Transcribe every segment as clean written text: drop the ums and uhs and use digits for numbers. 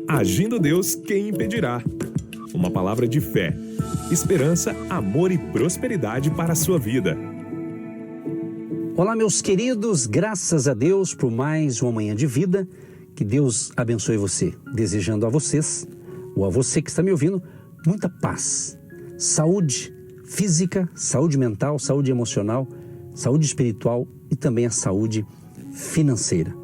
Agindo Deus, quem impedirá? Uma palavra de fé, esperança, amor e prosperidade para a sua vida. Olá, meus queridos, graças a Deus por mais uma manhã de vida. Que Deus abençoe você, desejando a vocês, ou a você que está me ouvindo, muita paz, saúde física, saúde mental, saúde emocional, saúde espiritual e também a saúde financeira.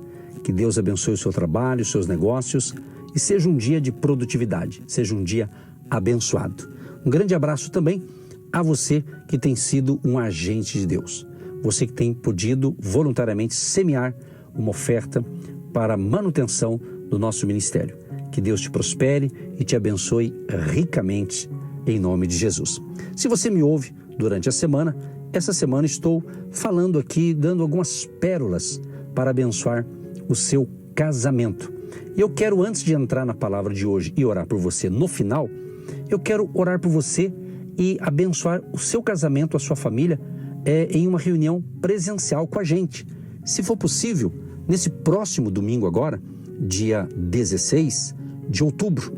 Que Deus abençoe o seu trabalho, os seus negócios e seja um dia de produtividade, seja um dia abençoado. Um grande abraço também a você que tem sido um agente de Deus. Você que tem podido voluntariamente semear uma oferta para a manutenção do nosso ministério. Que Deus te prospere e te abençoe ricamente em nome de Jesus. Se você me ouve durante a semana, essa semana estou falando aqui, dando algumas pérolas para abençoar o seu casamento. E eu quero, antes de entrar na palavra de hoje e orar por você no final, eu quero orar por você e abençoar o seu casamento, a sua família, em uma reunião presencial com a gente. Se for possível, nesse próximo domingo agora, dia 16 de outubro,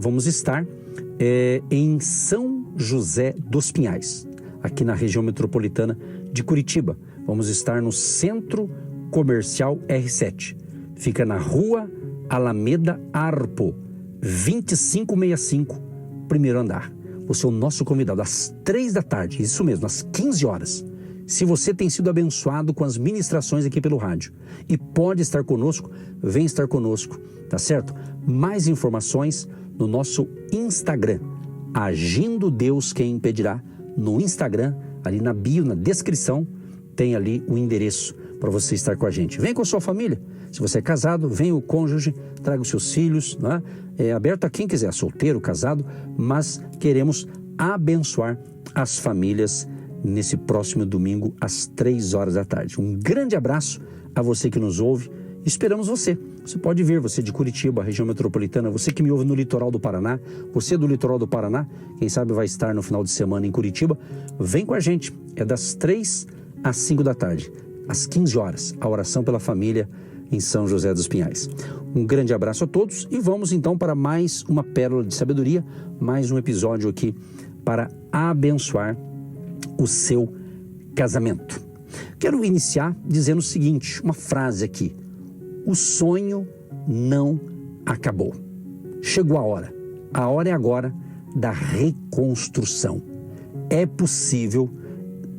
vamos estar em São José dos Pinhais, aqui na região metropolitana de Curitiba. Vamos estar no Centro Comercial R7. Fica na Rua Alameda Arpo, 2565, primeiro andar. Você é o nosso convidado às 3 da tarde, isso mesmo, às 15 horas. Se você tem sido abençoado com as ministrações aqui pelo rádio e pode estar conosco, vem estar conosco, tá certo? Mais informações no nosso Instagram, Agindo Deus Quem Impedirá. No Instagram, ali na bio, na descrição, tem ali o endereço para você estar com a gente. Vem com a sua família. Se você é casado, vem o cônjuge, traga os seus filhos, né? É aberto a quem quiser, solteiro, casado, mas queremos abençoar as famílias nesse próximo domingo às 3 horas da tarde. Um grande abraço a você que nos ouve. Esperamos você. Você pode vir, você de Curitiba, região metropolitana, você que me ouve no litoral do Paraná, você do litoral do Paraná, quem sabe vai estar no final de semana em Curitiba, vem com a gente. É das 3 às 5 da tarde, às 15 horas, a oração pela família em São José dos Pinhais. Um grande abraço a todos e vamos então para mais uma pérola de sabedoria, mais um episódio aqui para abençoar o seu casamento. Quero iniciar dizendo o seguinte, uma frase aqui: o sonho não acabou. Chegou a hora é agora da reconstrução. É possível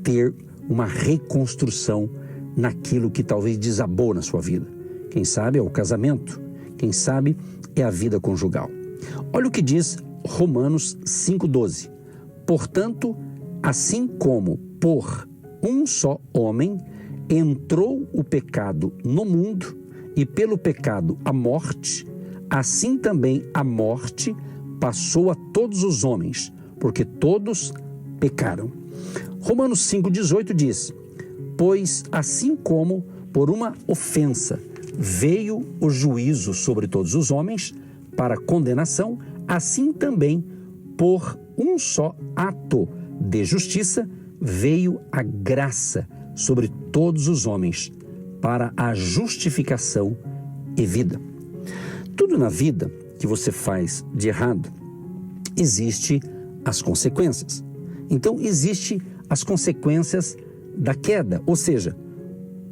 ter uma reconstrução naquilo que talvez desabou na sua vida. Quem sabe é o casamento, quem sabe é a vida conjugal. Olha o que diz Romanos 5,12. Portanto, assim como por um só homem entrou o pecado no mundo e pelo pecado a morte, assim também a morte passou a todos os homens, porque todos pecaram. Romanos 5,18 diz: pois assim como por uma ofensa veio o juízo sobre todos os homens para condenação, assim também por um só ato de justiça veio a graça sobre todos os homens para a justificação e vida. Tudo na vida que você faz de errado, existe as consequências. Então, existe as consequências da queda, ou seja,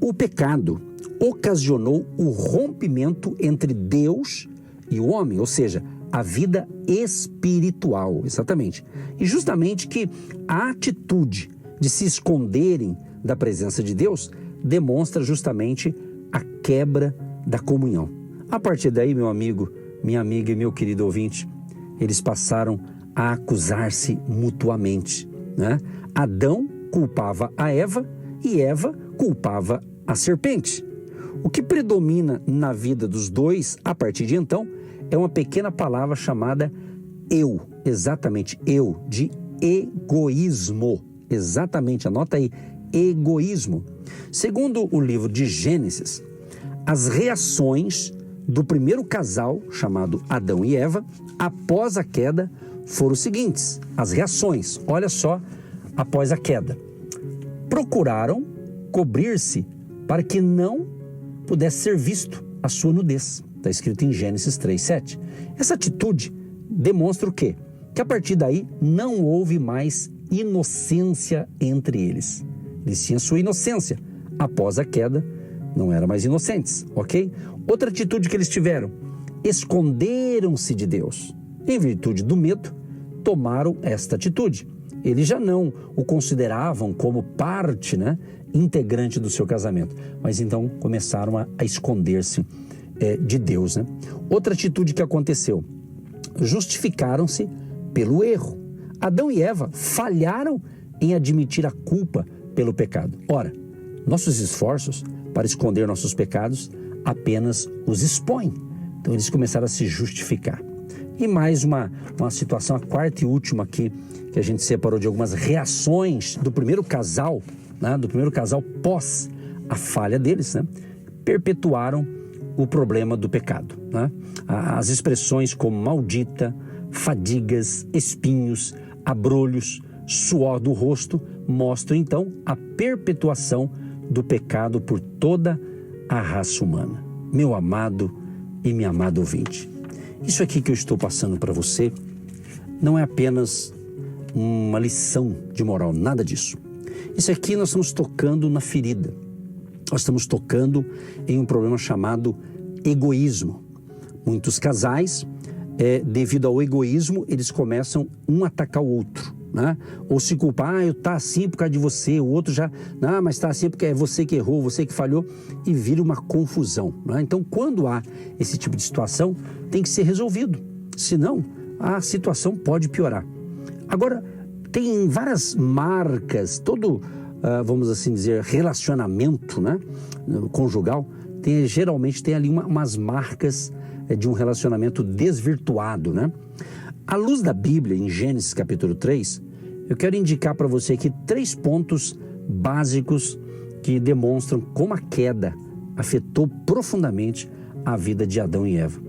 o pecado ocasionou o rompimento entre Deus e o homem, ou seja, a vida espiritual, exatamente. E justamente que a atitude de se esconderem da presença de Deus demonstra justamente a quebra da comunhão. A partir daí, meu amigo, minha amiga e meu querido ouvinte, eles passaram a acusar-se mutuamente, né? Adão culpava a Eva e Eva culpava a serpente. O que predomina na vida dos dois, a partir de então, é uma pequena palavra chamada eu, exatamente eu, de egoísmo. Exatamente, anota aí, egoísmo. Segundo o livro de Gênesis, as reações do primeiro casal, chamado Adão e Eva, após a queda, foram os seguintes. As reações, olha só, após a queda. Procuraram cobrir-se para que não pudesse ser visto a sua nudez. Está escrito em Gênesis 3:7. Essa atitude demonstra o quê? Que a partir daí não houve mais inocência entre eles. Eles tinham sua inocência. Após a queda, não eram mais inocentes, ok? Outra atitude que eles tiveram: esconderam-se de Deus. Em virtude do medo, tomaram esta atitude. Eles já não o consideravam como parte, integrante do seu casamento, mas então começaram a esconder-se de Deus. Outra atitude que aconteceu: justificaram-se pelo erro. Adão e Eva falharam em admitir a culpa pelo pecado. Ora, nossos esforços para esconder nossos pecados apenas os expõem. Então eles começaram a se justificar. E mais uma situação, a quarta e última aqui, que a gente separou de algumas reações do primeiro casal, pós a falha deles, perpetuaram o problema do pecado. As expressões como maldita, fadigas, espinhos, abrolhos, suor do rosto mostram então a perpetuação do pecado por toda a raça humana. Meu amado e minha amada ouvinte, isso aqui que eu estou passando para você não é apenas uma lição de moral, nada disso. Isso aqui nós estamos tocando na ferida. Nós estamos tocando em um problema chamado egoísmo. Muitos casais, devido ao egoísmo, eles começam um a atacar o outro, ou se culpar: eu tá assim por causa de você, o outro já, mas tá assim porque é você que errou, você que falhou, e vira uma confusão. Então, quando há esse tipo de situação, tem que ser resolvido, senão a situação pode piorar. Agora, tem várias marcas, vamos assim dizer, relacionamento conjugal, geralmente tem ali umas marcas de um relacionamento desvirtuado. À luz da Bíblia, em Gênesis capítulo 3, eu quero indicar para você aqui 3 pontos básicos que demonstram como a queda afetou profundamente a vida de Adão e Eva.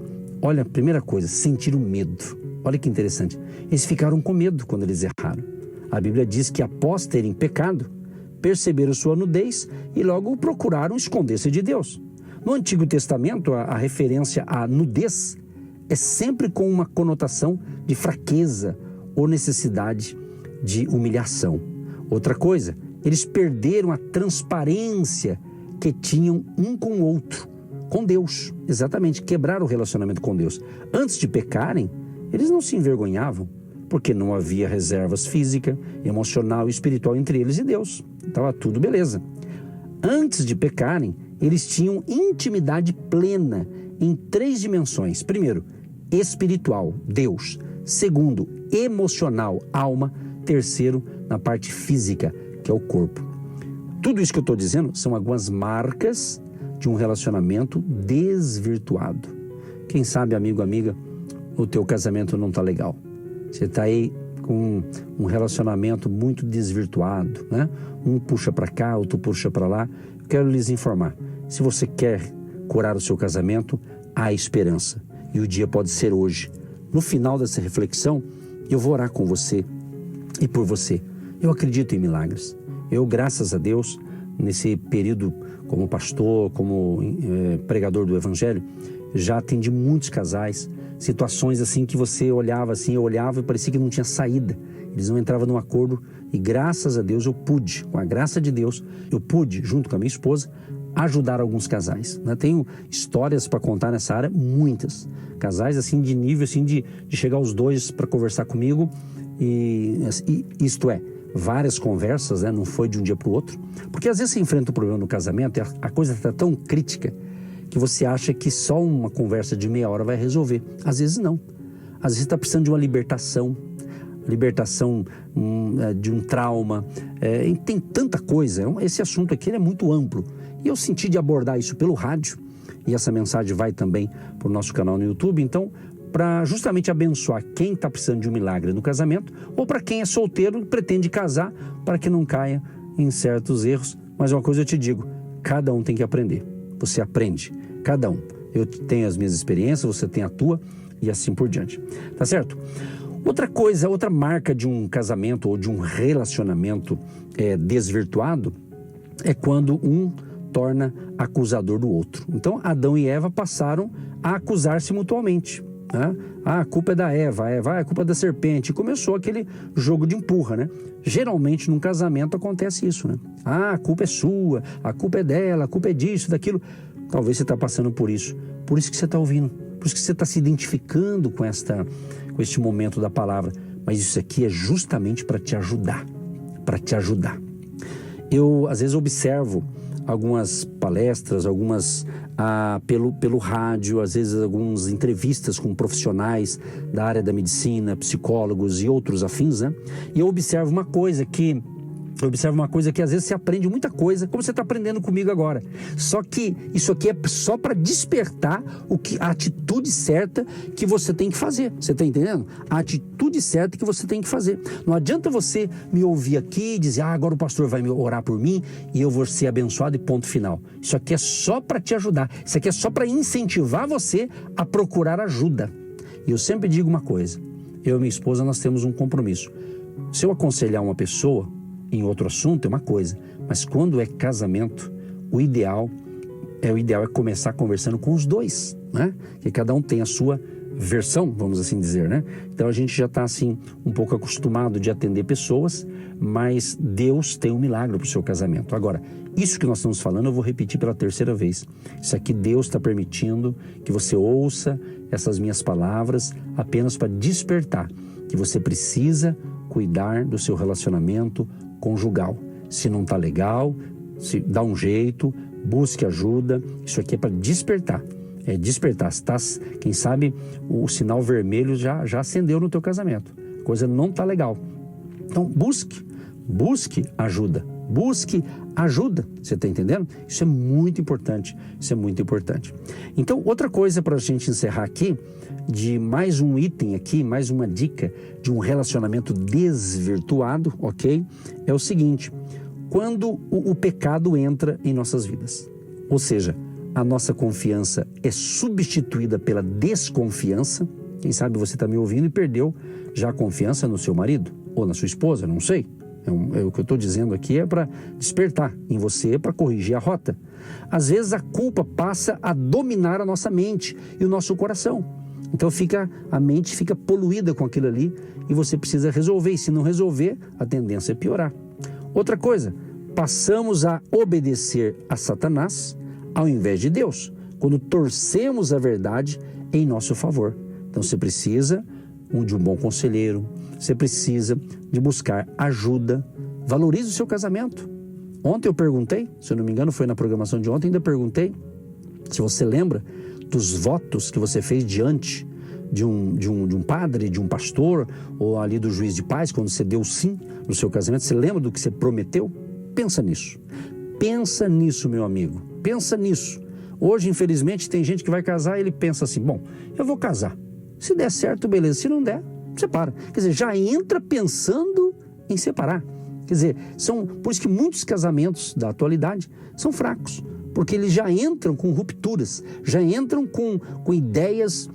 Olha, a primeira coisa, sentiram medo. Olha que interessante, eles ficaram com medo quando eles erraram. A Bíblia diz que após terem pecado, perceberam sua nudez e logo procuraram esconder-se de Deus. No Antigo Testamento, a referência à nudez é sempre com uma conotação de fraqueza ou necessidade de humilhação. Outra coisa, eles perderam a transparência que tinham um com o outro, com Deus. Exatamente, quebraram o relacionamento com Deus. Antes de pecarem, eles não se envergonhavam, porque não havia reservas física, emocional e espiritual entre eles e Deus. Estava tudo beleza. Antes de pecarem, eles tinham intimidade plena em 3 dimensões. Primeiro, espiritual, Deus. Segundo, emocional, alma. Terceiro, na parte física, que é o corpo. Tudo isso que eu estou dizendo são algumas marcas de um relacionamento desvirtuado. Quem sabe, amigo, amiga, o teu casamento não está legal. Você está aí com um relacionamento muito desvirtuado, Um puxa para cá, outro puxa para lá. Eu quero lhes informar, se você quer curar o seu casamento, há esperança. E o dia pode ser hoje. No final dessa reflexão, eu vou orar com você e por você. Eu acredito em milagres. Eu, graças a Deus, nesse período como pastor, como pregador do Evangelho, já atendi muitos casais, situações assim que você olhava assim, eu olhava e parecia que não tinha saída. Eles não entravam num acordo e graças a Deus eu pude, com a graça de Deus, eu pude, junto com a minha esposa, ajudar alguns casais. Tenho histórias para contar nessa área, muitas. Casais assim de nível assim, de chegar os dois para conversar comigo e isto é, várias conversas, não foi de um dia para o outro. Porque às vezes você enfrenta um problema no casamento e a coisa está tão crítica que você acha que só uma conversa de meia hora vai resolver. Às vezes não. Às vezes você está precisando de uma libertação de um trauma. Tem tanta coisa. Esse assunto aqui é muito amplo. E eu senti de abordar isso pelo rádio. E essa mensagem vai também para o nosso canal no YouTube. Então, para justamente abençoar quem está precisando de um milagre no casamento ou para quem é solteiro e pretende casar para que não caia em certos erros. Mas uma coisa eu te digo, cada um tem que aprender. Você aprende, cada um. Eu tenho as minhas experiências, você tem a tua e assim por diante. Tá certo? Outra coisa, outra marca de um casamento ou de um relacionamento desvirtuado é quando um torna acusador do outro. Então, Adão e Eva passaram a acusar-se mutuamente. Né? A culpa é da Eva, a culpa é da serpente. E começou aquele jogo de empurra, né? Geralmente, num casamento, acontece isso, né? A culpa é sua, a culpa é dela, a culpa é disso, daquilo. Talvez você está passando por isso que você está ouvindo, por isso que você está se identificando com este momento da palavra. Mas isso aqui é justamente para te ajudar, Eu, às vezes, observo algumas palestras, pelo rádio, às vezes algumas entrevistas com profissionais da área da medicina, psicólogos e outros afins, né? E eu observo uma coisa que às vezes você aprende muita coisa, como você está aprendendo comigo agora. Só que isso aqui é só para despertar a atitude certa que você tem que fazer. Você está entendendo? A atitude certa que você tem que fazer. Não adianta você me ouvir aqui e dizer, agora o pastor vai me orar por mim e eu vou ser abençoado e ponto final. Isso aqui é só para te ajudar. Isso aqui é só para incentivar você a procurar ajuda. E eu sempre digo uma coisa. Eu e minha esposa, nós temos um compromisso. Se eu aconselhar uma pessoa em outro assunto, é uma coisa, mas quando é casamento, o ideal é começar conversando com os dois, né? Que cada um tem a sua versão, vamos assim dizer, né? Então a gente já está assim um pouco acostumado de atender pessoas, mas Deus tem um milagre para o seu casamento. Agora, isso que nós estamos falando, eu vou repetir pela terceira vez. Isso aqui Deus está permitindo que você ouça essas minhas palavras apenas para despertar que você precisa cuidar do seu relacionamento conjugal. Se não está legal, se dá um jeito, busque ajuda. Isso aqui é para despertar. É despertar. Quem sabe o sinal vermelho já acendeu no teu casamento. A coisa não está legal. Então busque ajuda. Busque ajuda. Você está entendendo? Isso é muito importante. Então, outra coisa para a gente encerrar aqui, de mais um item aqui, mais uma dica de um relacionamento desvirtuado, ok? É o seguinte: quando o pecado entra em nossas vidas, ou seja, a nossa confiança é substituída pela desconfiança. Quem sabe você está me ouvindo e perdeu já a confiança no seu marido ou na sua esposa, não sei. O que eu estou dizendo aqui é para despertar em você, para corrigir a rota. Às vezes a culpa passa a dominar a nossa mente e o nosso coração. Então a mente fica poluída com aquilo ali e você precisa resolver. E se não resolver, a tendência é piorar. Outra coisa, passamos a obedecer a Satanás ao invés de Deus, quando torcemos a verdade em nosso favor. Então você precisa de um bom conselheiro, você precisa de buscar ajuda. Valorize o seu casamento. Ontem eu perguntei, se eu não me engano foi na programação de ontem, ainda perguntei se você lembra dos votos que você fez diante de um padre, de um pastor, ou ali do juiz de paz, quando você deu sim no seu casamento. Você lembra do que você prometeu? Pensa nisso, meu amigo, pensa nisso. Hoje, infelizmente, tem gente que vai casar e ele pensa assim, bom, eu vou casar, se der certo, beleza, se não der, separa. Quer dizer, já entra pensando em separar. Quer dizer, por isso que muitos casamentos da atualidade são fracos, porque eles já entram com rupturas, já entram com ideias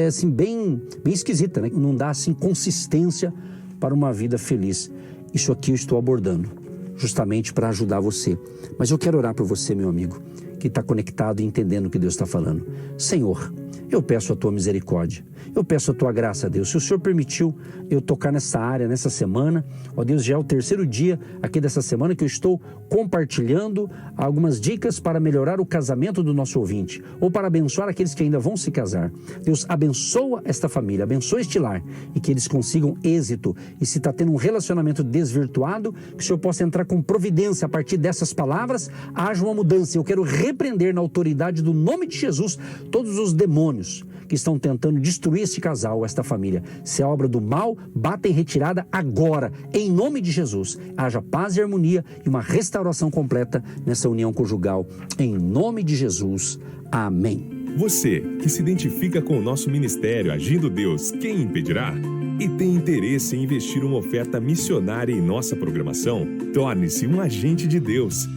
assim, bem esquisitas, né? Não dá assim consistência para uma vida feliz. Isso aqui eu estou abordando justamente para ajudar você. Mas eu quero orar por você, meu amigo, que está conectado e entendendo o que Deus está falando. Senhor, eu peço a tua misericórdia, eu peço a tua graça, a Deus. Se o Senhor permitiu eu tocar nessa área, nessa semana, ó Deus, já é o terceiro dia aqui dessa semana que eu estou compartilhando algumas dicas para melhorar o casamento do nosso ouvinte, ou para abençoar aqueles que ainda vão se casar. Deus, abençoa esta família, abençoa este lar, e que eles consigam êxito. E se está tendo um relacionamento desvirtuado, que o Senhor possa entrar com providência a partir dessas palavras, haja uma mudança. Eu quero repreender na autoridade do nome de Jesus todos os demônios que estão tentando destruir esse casal, esta família. Se é obra do mal, bata em retirada agora, em nome de Jesus. Haja paz e harmonia e uma restauração completa nessa união conjugal, em nome de Jesus. Amém. Você que se identifica com o nosso ministério Agindo Deus, quem impedirá? E tem interesse em investir uma oferta missionária em nossa programação? Torne-se um agente de Deus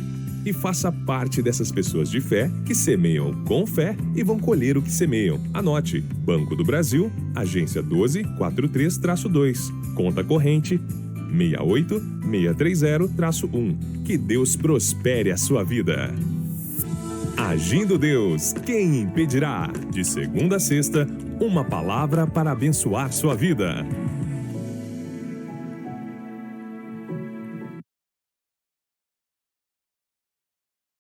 e faça parte dessas pessoas de fé que semeiam com fé e vão colher o que semeiam. Anote: Banco do Brasil, agência 1243-2, conta corrente 68630-1. Que Deus prospere a sua vida. Agindo Deus, quem impedirá? De segunda a sexta, uma palavra para abençoar sua vida.